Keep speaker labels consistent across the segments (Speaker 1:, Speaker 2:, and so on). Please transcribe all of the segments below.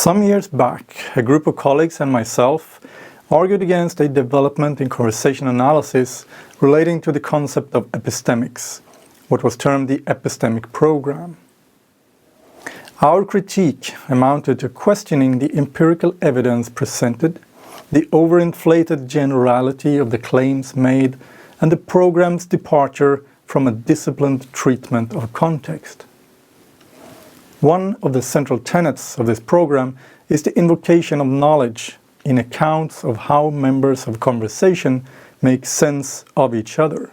Speaker 1: Some years back, a group of colleagues and myself argued against a development in conversation analysis relating to the concept of epistemics, what was termed the epistemic program. Our critique amounted to questioning the empirical evidence presented, the overinflated generality of the claims made, and the program's departure from a disciplined treatment of context. One of the central tenets of this program is the invocation of knowledge in accounts of how members of conversation make sense of each other.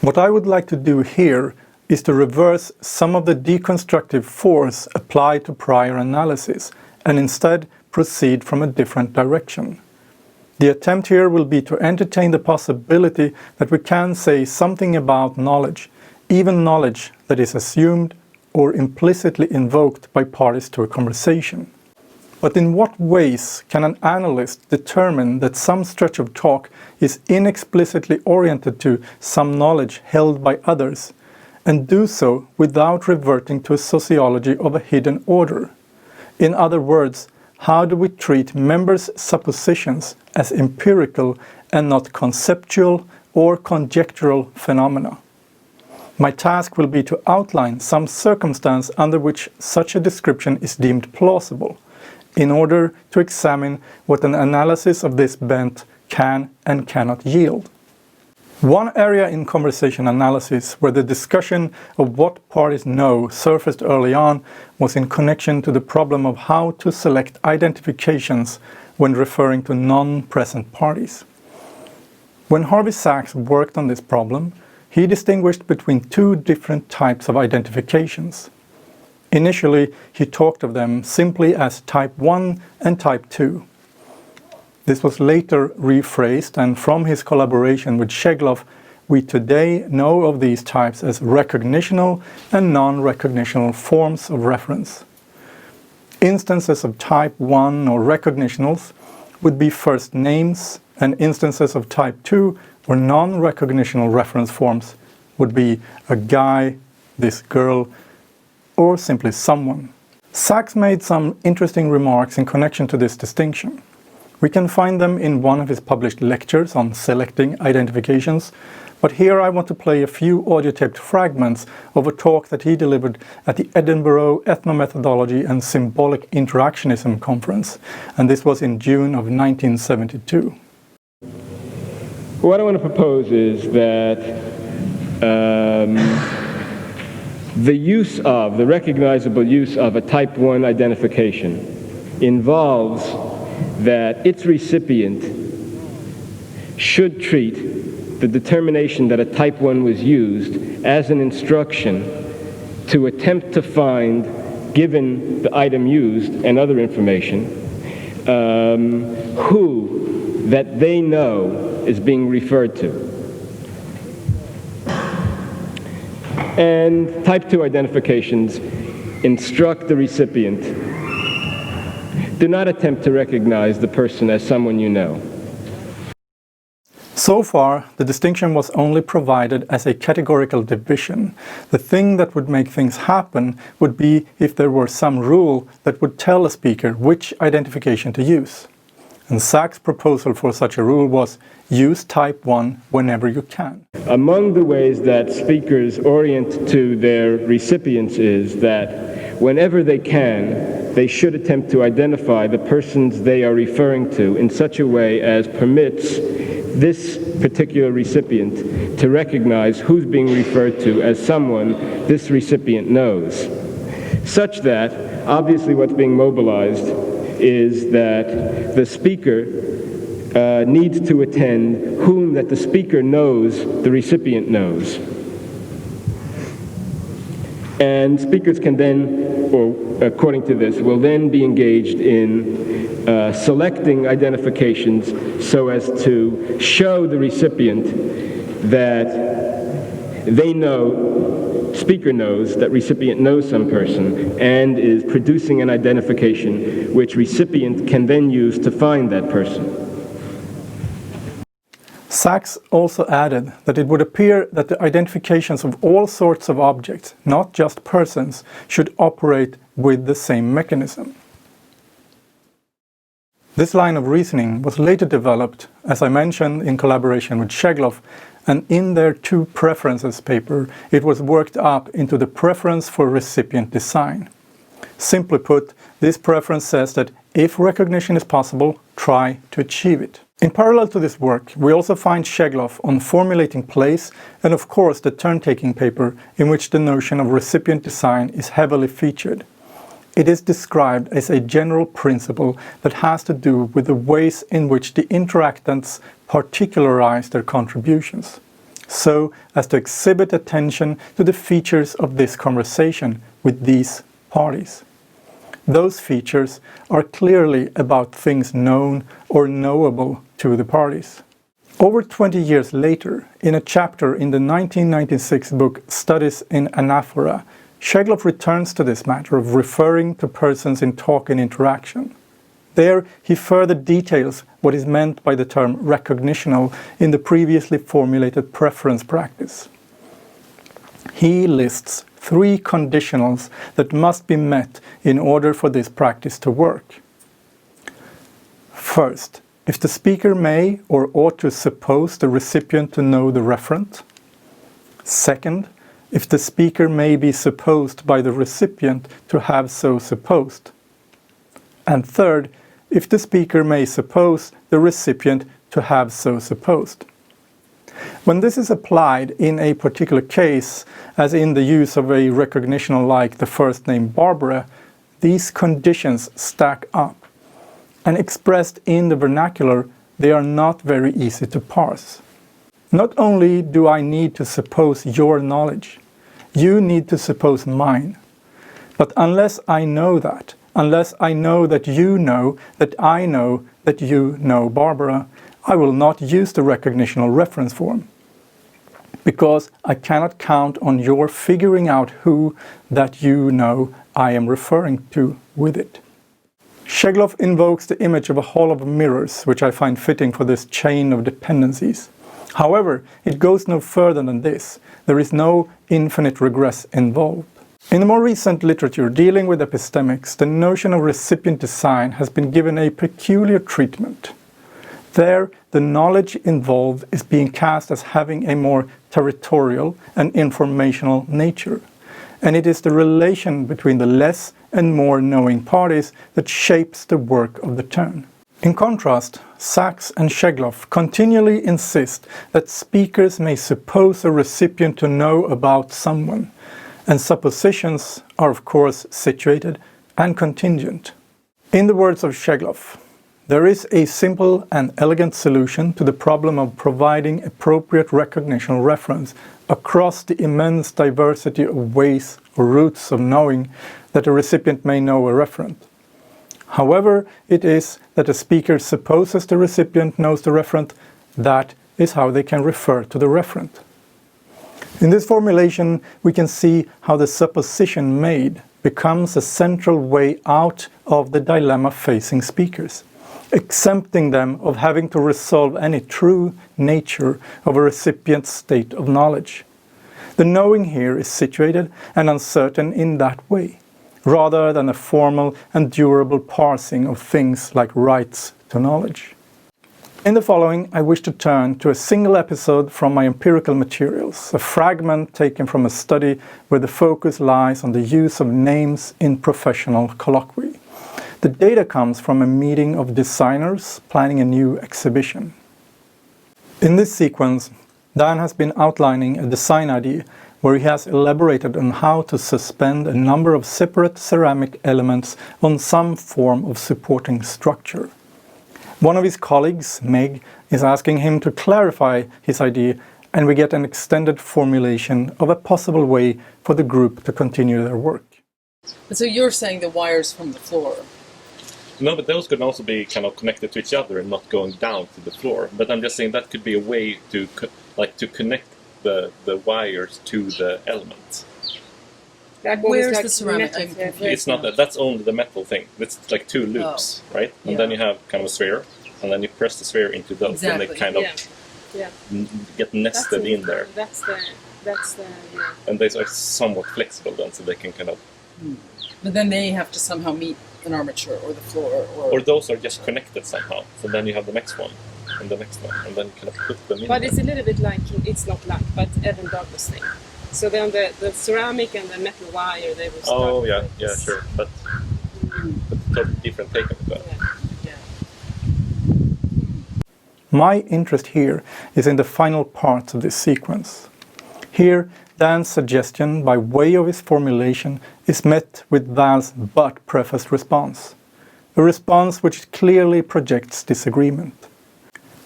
Speaker 1: What I would like to do here is to reverse some of the deconstructive force applied to prior analysis and instead proceed from a different direction. The attempt here will be to entertain the possibility that we can say something about knowledge, even knowledge that is assumed or implicitly invoked by parties to a conversation. But in what ways can an analyst determine that some stretch of talk is inexplicitly oriented to some knowledge held by others, and do so without reverting to a sociology of a hidden order? In other words, how do we treat members' suppositions as empirical and not conceptual or conjectural phenomena? My task will be to outline some circumstance under which such a description is deemed plausible, in order to examine what an analysis of this bent can and cannot yield. One area in conversation analysis where the discussion of what parties know surfaced early on was in connection to the problem of how to select identifications when referring to non-present parties. When Harvey Sachs worked on this problem, he distinguished between two different types of identifications. Initially, he talked of them simply as type 1 and type 2. This was later rephrased, and from his collaboration with Shegloff, we today know of these types as recognitional and non-recognitional forms of reference. Instances of type 1 or recognitionals would be first names, and instances of type 2 or non-recognitional reference forms would be a guy, this girl, or simply someone. Sachs made some interesting remarks in connection to this distinction. We can find them in one of his published lectures on selecting identifications, but here I want to play a few audio-taped fragments of a talk that he delivered at the Edinburgh Ethnomethodology and Symbolic Interactionism Conference, and this was in June of 1972.
Speaker 2: What I want to propose is that the recognizable use of a type 1 identification involves that its recipient should treat the determination that a type 1 was used as an instruction to attempt to find, given the item used and other information, who that they know is being referred to. And type 2 identifications instruct the recipient: do not attempt to recognize the person as someone you know.
Speaker 1: So far, the distinction was only provided as a categorical division. The thing that would make things happen would be if there were some rule that would tell a speaker which identification to use. And Sachs' proposal for such a rule was: use type 1 whenever you can.
Speaker 2: Among the ways that speakers orient to their recipients is that whenever they can, they should attempt to identify the persons they are referring to in such a way as permits this particular recipient to recognize who's being referred to as someone this recipient knows. Such that, obviously what's being mobilized is that the speaker needs to attend whom that the speaker knows the recipient knows. And speakers can then, or according to this, will then be engaged in selecting identifications so as to show the recipient that they know, speaker knows that recipient knows some person and is producing an identification which recipient can then use to find that person.
Speaker 1: Sachs also added that it would appear that the identifications of all sorts of objects, not just persons, should operate with the same mechanism. This line of reasoning was later developed, as I mentioned, in collaboration with Shegloff, and in their two preferences paper, it was worked up into the preference for recipient design. Simply put, this preference says that if recognition is possible, try to achieve it. In parallel to this work, we also find Shegloff on formulating place and of course the turn-taking paper in which the notion of recipient design is heavily featured. It is described as a general principle that has to do with the ways in which the interactants particularize their contributions, so as to exhibit attention to the features of this conversation with these parties. Those features are clearly about things known or knowable to the parties. Over 20 years later, in a chapter in the 1996 book Studies in Anaphora, Shegloff returns to this matter of referring to persons in talk and interaction. There, he further details what is meant by the term recognitional in the previously formulated preference practice. He lists 3 conditionals that must be met in order for this practice to work. First, if the speaker may or ought to suppose the recipient to know the referent. Second, if the speaker may be supposed by the recipient to have so supposed. And third, if the speaker may suppose the recipient to have so supposed. When this is applied in a particular case, as in the use of a recognitional like the first name Barbara, these conditions stack up. And expressed in the vernacular, they are not very easy to parse. Not only do I need to suppose your knowledge, you need to suppose mine. But unless I know that, unless I know that you know that I know that you know Barbara, I will not use the recognitional reference form, because I cannot count on your figuring out who that you know I am referring to with it. Shegloff invokes the image of a hall of mirrors, which I find fitting for this chain of dependencies. However, it goes no further than this. There is no infinite regress involved. In the more recent literature dealing with epistemics, the notion of recipient design has been given a peculiar treatment. There, the knowledge involved is being cast as having a more territorial and informational nature, and it is the relation between the less and more knowing parties that shapes the work of the turn. In contrast, Sachs and Shegloff continually insist that speakers may suppose a recipient to know about someone, and suppositions are of course situated and contingent. In the words of Shegloff, there is a simple and elegant solution to the problem of providing appropriate recognitional reference across the immense diversity of ways or routes of knowing that a recipient may know a referent. However it is that a speaker supposes the recipient knows the referent, that is how they can refer to the referent. In this formulation, we can see how the supposition made becomes a central way out of the dilemma facing speakers, exempting them of having to resolve any true nature of a recipient's state of knowledge. The knowing here is situated and uncertain in that way, rather than a formal and durable parsing of things like rights to knowledge. In the following, I wish to turn to a single episode from my empirical materials, a fragment taken from a study where the focus lies on the use of names in professional colloquy. The data comes from a meeting of designers planning a new exhibition. In this sequence, Dan has been outlining a design idea where he has elaborated on how to suspend a number of separate ceramic elements on some form of supporting structure. One of his colleagues, Meg, is asking him to clarify his idea, and we get an extended formulation of a possible way for the group to continue their work.
Speaker 3: But so you're saying the wires from the floor?
Speaker 4: No, but those could also be kind of connected to each other and not going down to the floor. But I'm just saying that could be a way to connect the wires to the elements.
Speaker 3: Where's the ceramic?
Speaker 4: It's not that. That's only the metal thing. It's like 2 loops, right? And then you have kind of a sphere, and then you press the sphere into those, and they kind of get nested in there.
Speaker 5: That's the
Speaker 4: And they are somewhat flexible then, so they can kind of.
Speaker 3: But then they have to somehow meet an armature or the floor, or
Speaker 4: those are just connected somehow. So then you have the next one and the next one, and then you kind of put them in.
Speaker 5: But it's a little bit like, it's not like, but Evan Douglas thing. So then the ceramic and the metal wire, they will start.
Speaker 4: Oh yeah, yeah, sure, but totally different take on it. Though.
Speaker 3: yeah.
Speaker 1: My interest here is in the final parts of this sequence. Here, Dan's suggestion, by way of his formulation, is met with Val's but-prefaced response. A response which clearly projects disagreement.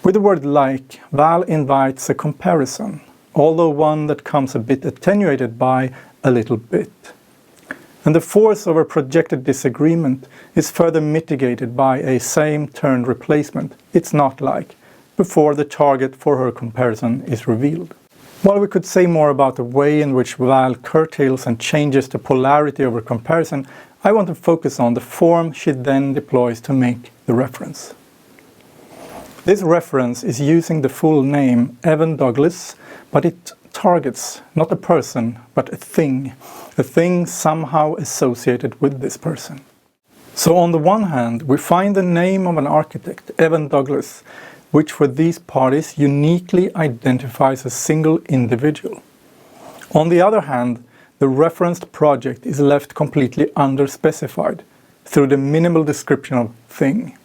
Speaker 1: With the word like, Val invites a comparison, although one that comes a bit attenuated by a little bit. And the force of a projected disagreement is further mitigated by a same-turned replacement, it's not like, before the target for her comparison is revealed. While we could say more about the way in which Val curtails and changes the polarity of her comparison, I want to focus on the form she then deploys to make the reference. This reference is using the full name Evan Douglas, but it targets not a person, but a thing somehow associated with this person. So on the one hand, we find the name of an architect, Evan Douglas, which for these parties uniquely identifies a single individual. On the other hand, the referenced project is left completely underspecified through the minimal description of thing.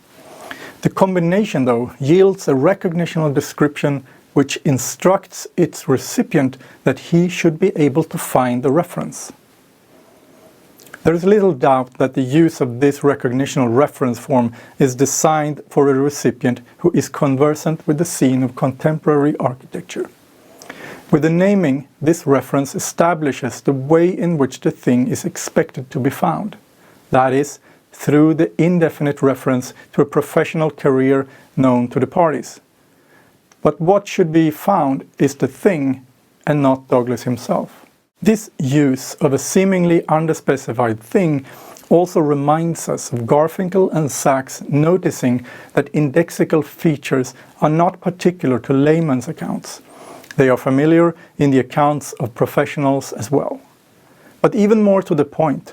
Speaker 1: The combination, though, yields a recognitional description which instructs its recipient that he should be able to find the reference. There is little doubt that the use of this recognitional reference form is designed for a recipient who is conversant with the scene of contemporary architecture. With the naming, this reference establishes the way in which the thing is expected to be found. That is, through the indefinite reference to a professional career known to the parties. But what should be found is the thing and not Douglas himself. This use of a seemingly underspecified thing also reminds us of Garfinkel and Sachs noticing that indexical features are not particular to layman's accounts. They are familiar in the accounts of professionals as well. But even more to the point,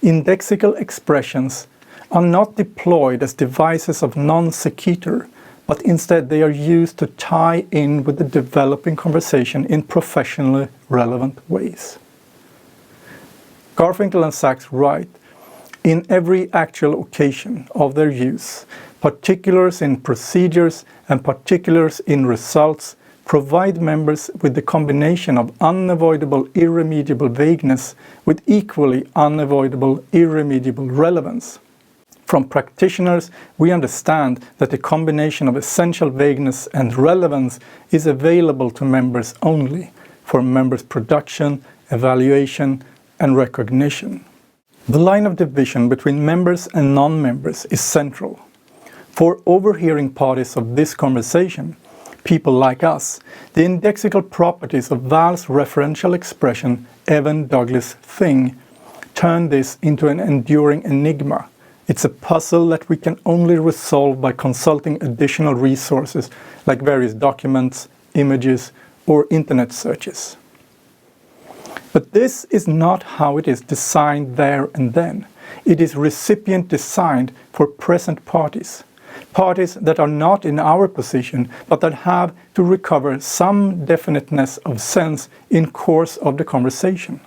Speaker 1: indexical expressions are not deployed as devices of non sequitur, but instead they are used to tie in with the developing conversation in professionally relevant ways. Garfinkel and Sachs write, in every actual occasion of their use, particulars in procedures and particulars in results provide members with the combination of unavoidable irremediable vagueness with equally unavoidable irremediable relevance. From practitioners, we understand that the combination of essential vagueness and relevance is available to members only for members' production, evaluation, and recognition. The line of division between members and non-members is central. For overhearing parties of this conversation, people like us, the indexical properties of Val's referential expression, Evan Douglas thing, turn this into an enduring enigma. It's a puzzle that we can only resolve by consulting additional resources like various documents, images, or internet searches. But this is not how it is designed there and then. It is recipient designed for present parties. Parties that are not in our position, but that have to recover some definiteness of sense in course of the conversation.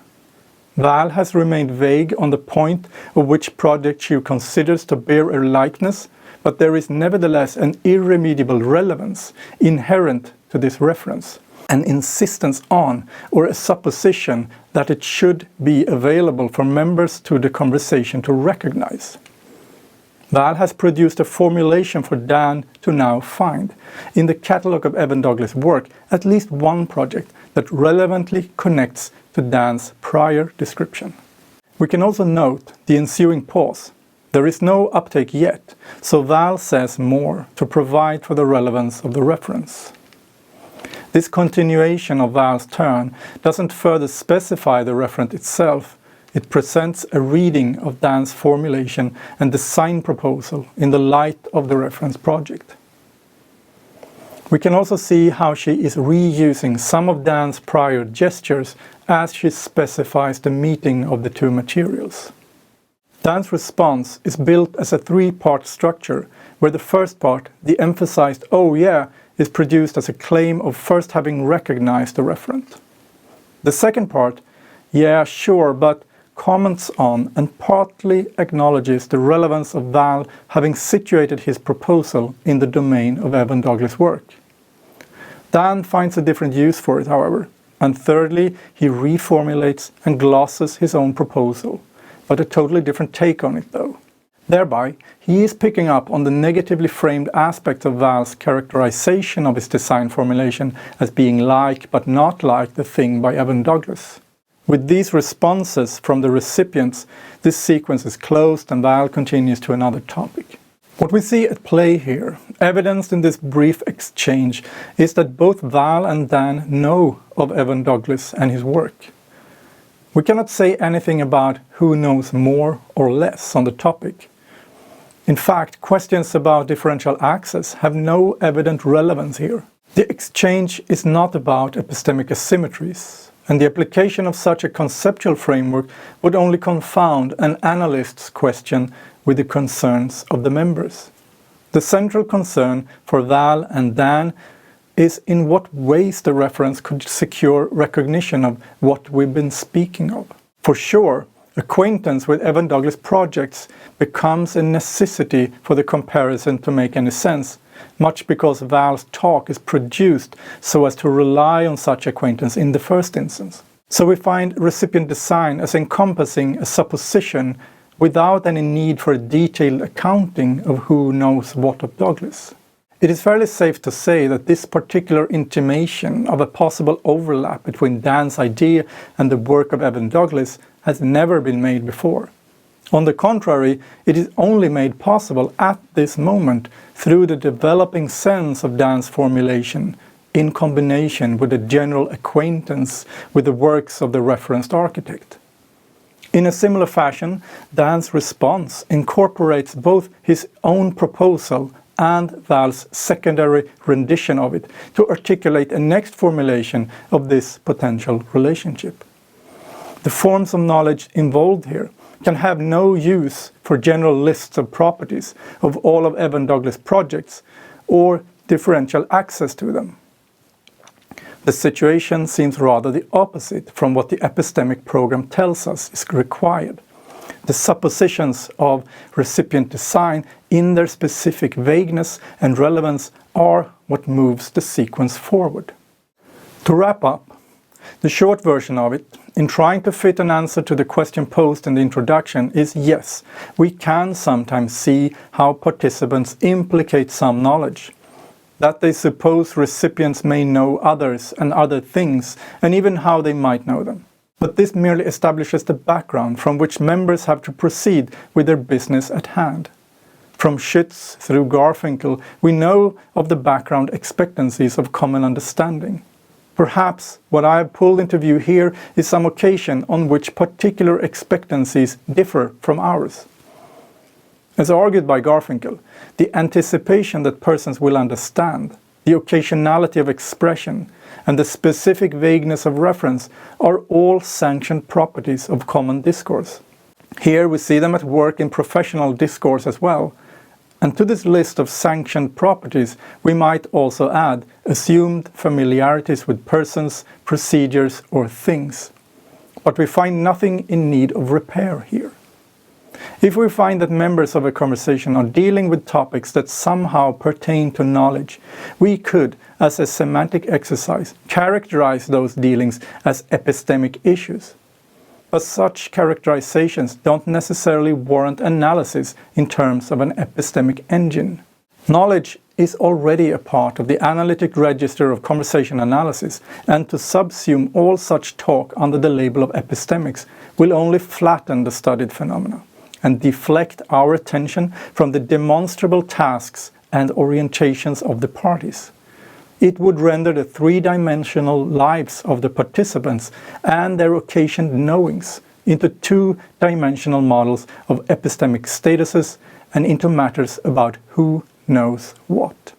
Speaker 1: Val has remained vague on the point of which project she considers to bear a likeness, but there is nevertheless an irremediable relevance inherent to this reference, an insistence on, or a supposition that it should be available for members to the conversation to recognize. Val has produced a formulation for Dan to now find, in the catalogue of Evan Douglas' work, at least one project that relevantly connects to Dan's prior description. We can also note the ensuing pause. There is no uptake yet, so Val says more to provide for the relevance of the reference. This continuation of Val's turn doesn't further specify the referent itself. It presents a reading of Dan's formulation and design proposal in the light of the reference project. We can also see how she is reusing some of Dan's prior gestures as she specifies the meeting of the two materials. Dan's response is built as a three-part structure, where the first part, the emphasized "oh yeah," is produced as a claim of first having recognized the referent. The second part, "yeah, sure, but," comments on and partly acknowledges the relevance of Val having situated his proposal in the domain of Evan Douglas' work. Dan finds a different use for it, however, and thirdly, he reformulates and glosses his own proposal, but a totally different take on it though. Thereby, he is picking up on the negatively framed aspects of Val's characterization of his design formulation as being like but not like the thing by Evan Douglas. With these responses from the recipients, this sequence is closed and Val continues to another topic. What we see at play here, evidenced in this brief exchange, is that both Val and Dan know of Evan Douglas and his work. We cannot say anything about who knows more or less on the topic. In fact, questions about differential access have no evident relevance here. The exchange is not about epistemic asymmetries, and the application of such a conceptual framework would only confound an analyst's question with the concerns of the members. The central concern for Val and Dan is in what ways the reference could secure recognition of what we've been speaking of. For sure, acquaintance with Evan Douglas projects becomes a necessity for the comparison to make any sense, much because Val's talk is produced so as to rely on such acquaintance in the first instance. So we find recipient design as encompassing a supposition without any need for a detailed accounting of who knows what of Douglas. It is fairly safe to say that this particular intimation of a possible overlap between Dan's idea and the work of Evan Douglas has never been made before. On the contrary, it is only made possible at this moment through the developing sense of Dan's formulation in combination with a general acquaintance with the works of the referenced architect. In a similar fashion, Dan's response incorporates both his own proposal and Val's secondary rendition of it to articulate a next formulation of this potential relationship. The forms of knowledge involved here can have no use for general lists of properties of all of Evan Douglas' projects or differential access to them. The situation seems rather the opposite from what the epistemic program tells us is required. The suppositions of recipient design in their specific vagueness and relevance are what moves the sequence forward. To wrap up, the short version of it, in trying to fit an answer to the question posed in the introduction, is yes, we can sometimes see how participants implicate some knowledge, that they suppose recipients may know others and other things, and even how they might know them. But this merely establishes the background from which members have to proceed with their business at hand. From Schütz through Garfinkel, we know of the background expectancies of common understanding. Perhaps what I have pulled into view here is some occasion on which particular expectancies differ from ours. As argued by Garfinkel, the anticipation that persons will understand, the occasionality of expression, and the specific vagueness of reference are all sanctioned properties of common discourse. Here we see them at work in professional discourse as well, and to this list of sanctioned properties we might also add assumed familiarities with persons, procedures, or things. But we find nothing in need of repair here. If we find that members of a conversation are dealing with topics that somehow pertain to knowledge, we could, as a semantic exercise, characterize those dealings as epistemic issues. But such characterizations don't necessarily warrant analysis in terms of an epistemic engine. Knowledge is already a part of the analytic register of conversation analysis, and to subsume all such talk under the label of epistemics will only flatten the studied phenomena and deflect our attention from the demonstrable tasks and orientations of the parties. It would render the three-dimensional lives of the participants and their occasioned knowings into two-dimensional models of epistemic statuses and into matters about who knows what.